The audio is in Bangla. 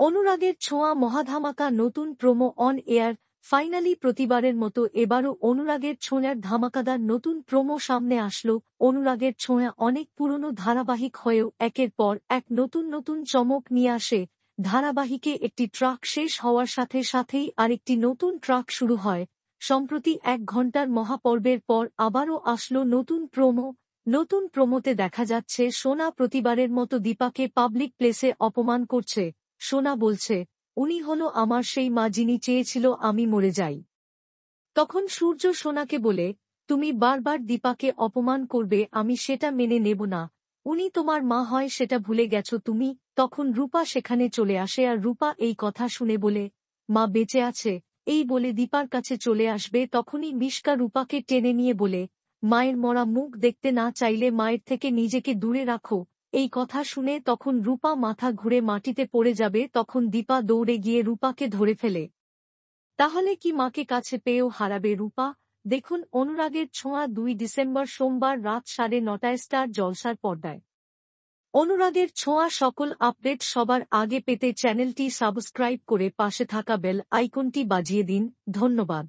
অনুরাগের ছোঁয়া মহাধামাকা নতুন প্রোমো অন এয়ার ফাইনালি প্রতিবারের মতো এবারও অনুরাগের ছোঁয়ার ধামাকাদার নতুন প্রোমো সামনে আসলো। অনুরাগের ছোঁয়া অনেক পুরনো ধারাবাহিক হয়েও একের পর এক নতুন নতুন চমক নিয়ে আসে। ধারাবাহিকে একটি ট্র্যাক শেষ হওয়ার সাথে সাথেই আরেকটি নতুন ট্র্যাক শুরু হয়। সম্প্রতি 1 ঘণ্টার মহাপর্বের পর আবারও আসলো নতুন প্রোমো। নতুন প্রোমোতে দেখা যাচ্ছে সোনা প্রতিবারের মতো দীপাকে পাবলিক প্লেসে অপমান করছে। সোনা বলছে, উনি হলো আমার সেই মা যিনি চেয়েছিল আমি মরে যাই। তখন সূর্য সোনাকে বলে, তুমি বারবার দীপাকে অপমান করবে, আমি সেটা মেনে নেব না। উনি তোমার মা হয় সেটা ভুলে গেছো তুমি। তখন রূপা সেখানে চলে আসে আর রূপা এই কথা শুনে বলে, মা বেঁচে আছে। এই বলে দীপার কাছে চলে আসবে তখনই মিশকা রূপাকে টেনে নিয়ে বলে, মায়ের মরা মুখ দেখতে না চাইলে মায়ের থেকে নিজেকে দূরে রাখো। এই কথা শুনে তখন রূপা মাথা ঘুরে মাটিতে পড়ে যাবে, তখন দীপা দৌড়ে গিয়ে রূপাকে ধরে ফেলে। তাহলে কি মাকে কাছে পেয়েও হারাবে রূপা? দেখুন অনুরাগের ছোঁয়া 2 ডিসেম্বর সোমবার রাত 9:30টায় স্টার জলসার পর্দায়। অনুরাগের ছোঁয়া সকল আপডেট সবার আগে পেতে চ্যানেলটি সাবস্ক্রাইব করে পাশে থাকা বেল আইকনটি বাজিয়ে দিন। ধন্যবাদ।